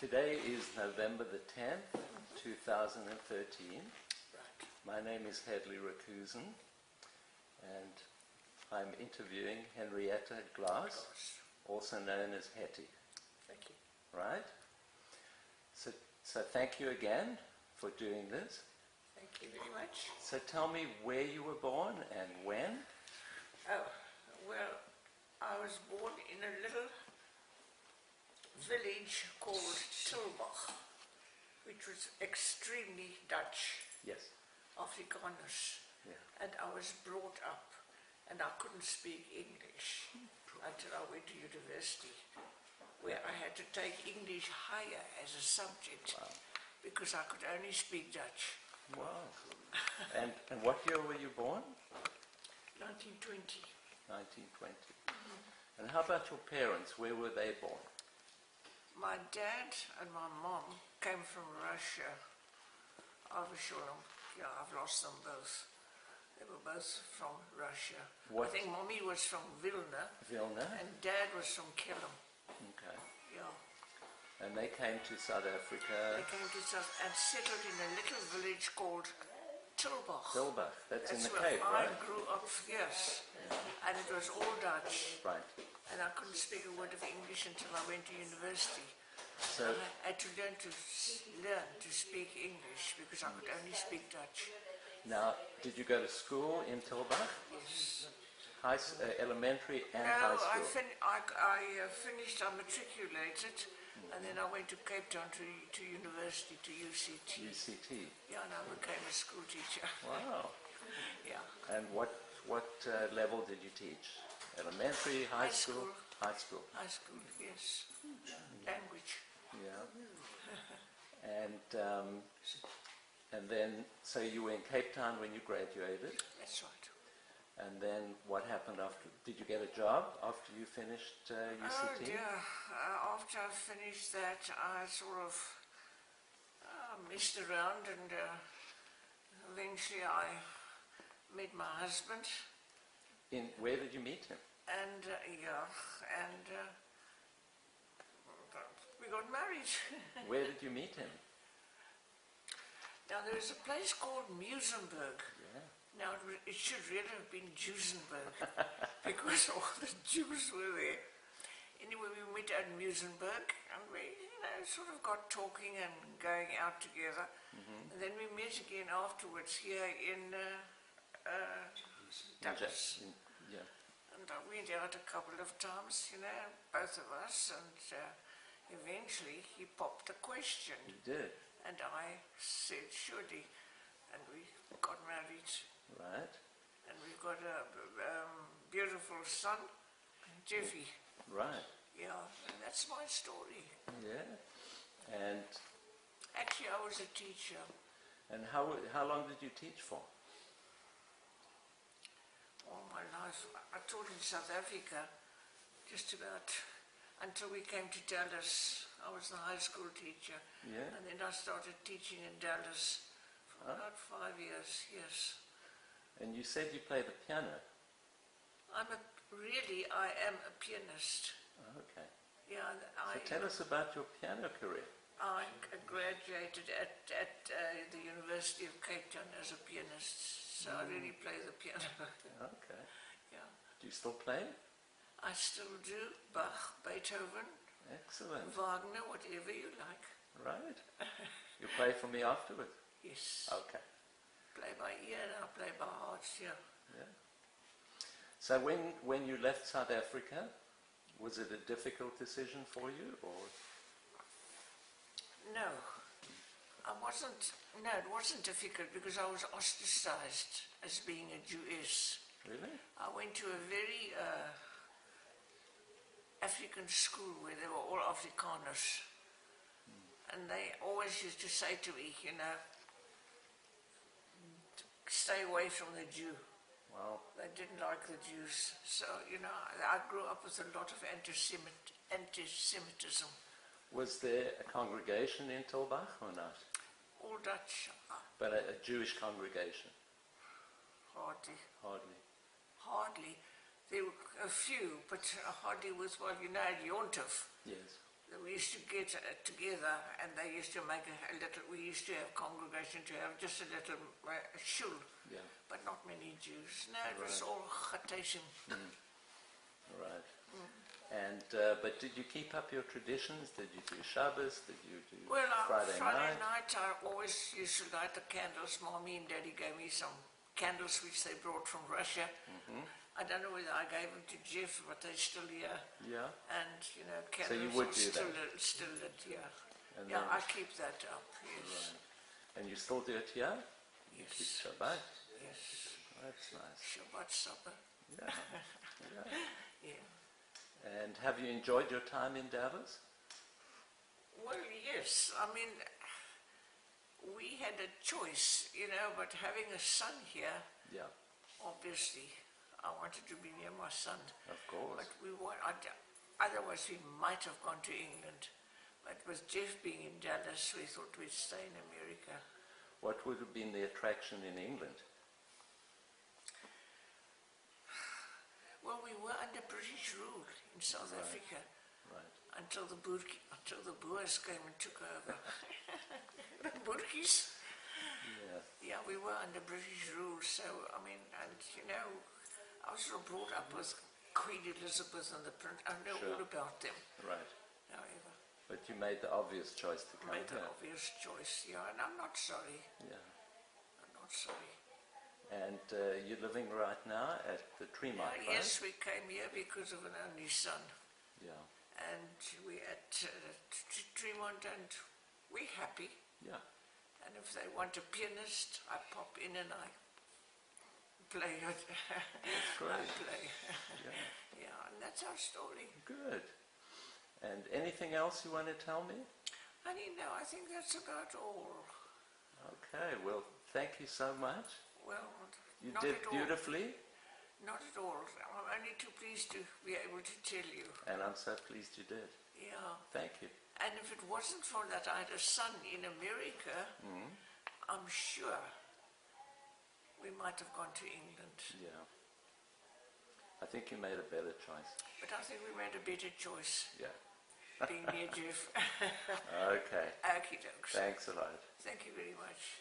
Today is November the 10th, 2013. My name is Hedley Rakusin, and I'm interviewing Henrietta Glass, also known as Hetty. Thank you. Right? So thank you again for doing this. Thank you very much. So tell me where you were born and when. Oh, well, I was born in a little village called Tilbach, which was extremely Dutch, Yes. Afrikaners. Yeah. And I was brought up, and I couldn't speak English until I went to university, where I had to take English higher as a subject. Wow. Because I could only speak Dutch. Wow. And what year were you born? 1920. 1920. And how about your parents? Where were they born? My dad and my mom came from Russia. Yeah, I've lost them both. They were both from Russia. What? I think mommy was from Vilna. Vilna? And dad was from Kelm. Okay. Yeah. And they came to South Africa. They came to South and settled in a little village called Tilbach. Tilbach, that's in the where Cape, I right? grew up, yes. And it was all Dutch. Right. And I couldn't speak a word of English until I went to university. So, And I had to learn to speak English because I could only speak Dutch. now, did you go to school in Tilbach? Yes. Elementary and No, high I school? finished, I matriculated, and then I went to Cape Town to university, to UCT. UCT. Yeah, and I became a school teacher. Wow. Yeah. And what level did you teach? Elementary, high school? High school. High school, yes. Language. Yeah. And then, so you were in Cape Town when you graduated? That's right. And then what happened after? Did you get a job after you finished UCT? Oh dear. After I finished that, I sort of messed around, and eventually I met my husband. Where did you meet him? And we got married. Where did you meet him? Now there's a place called Musenberg. Yeah. Now it should really have been Duesenberg because all the Jews were there. Anyway, we met at Musenberg, and we sort of got talking and going out together. And then we met again afterwards here in Dallas. Yeah. And we went out a couple of times, both of us, and eventually he popped the question. You did? And I said, surely. And we got married. Right. And we've got a beautiful son, Jeffy. Right. Yeah, and that's my story. Yeah. And Actually, I was a teacher. and how long did you teach for? All my life. I taught in South Africa just about until we came to Dallas. I was the high school teacher. Yeah. And then I started teaching in Dallas for about 5 years, yes. And you said you play the piano. I am a pianist. Oh, okay. Yeah, So tell us about your piano career. I graduated at the University of Cape Town as a pianist, so I really play the piano. Okay. Yeah. Do you still play? I still do. Bach, Beethoven, Excellent. Wagner, whatever you like. Right. You play for me afterwards? Yes. Okay. Play by ear and I play by heart, yeah. Yeah. So when you left South Africa, was it a difficult decision for you, or? No. It wasn't difficult because I was ostracized as being a Jewess. Really? I went to a very African school where they were all Afrikaners. And they always used to say to me, stay away from the Jew. Wow. They didn't like the Jews. So, I grew up with a lot of anti-Semitism. Was there a congregation in Tilbach or not? All Dutch. But a Jewish congregation? Hardly. Hardly. Hardly. There were a few, but hardly worthwhile. At Yontef, Yes. we used to get together, and they used to make a little. We used to have congregation to have just a little shul, Yeah. but not many Jews. No, it was Right. all Chatashim. Right. And but did you keep up your traditions? Did you do Shabbos? Did you do Well, Friday night? I always used to light the candles. Mommy and Daddy gave me some candles which they brought from Russia. I don't know whether I gave them to Jeff, but they're still here. Yeah. And, you know, So candles you would are do still that? still lit, yeah. And Yeah, then- I keep that up, yes. Right. And you still do it here? You keep Yes. Shabbat? Yes. That's nice. Shabbat supper, Yeah. Yeah. yeah. And have you enjoyed your time in Davos? Well, yes. I mean, we had a choice, you know, but having a son here, Yeah, obviously, I wanted to be near my son. of course. But otherwise we might have gone to England. But with Jeff being in Dallas, we thought we'd stay in America. What would have been the attraction in England? Well, we were under British rule in South Right. Africa Right. until the Boers came and took over. The Boertjies. Yeah. Yeah, we were under British rule, so, I mean, and, you know, I was sort of brought up with Queen Elizabeth and the Prince. I know Sure. all about them, Right. however. But you made the obvious choice to come Made the here. obvious choice, yeah, and I'm not sorry. Yeah. I'm not sorry. And you're living right now at the Tremont, right? Yes, we came here because of an only son, Yeah. and we're at Tremont, and we're happy. Yeah. And if they want a pianist, I pop in and I play it. That's great. I play. Yeah. Yeah, and that's our story. Good. And anything else you want to tell me? Honey, no, I think that's about all. Okay. Well, thank you so much. Well, You not did at all. beautifully, Not at all. I'm only too pleased to be able to tell you. and I'm so pleased you did. Yeah. Thank you. And if it wasn't for that I had a son in America, I'm sure we might have gone to England. Yeah. I think you made a better choice. But I think we made a better choice Yeah. being near Jeff. Okay. Okie dokes. Thanks a lot. Thank you very much.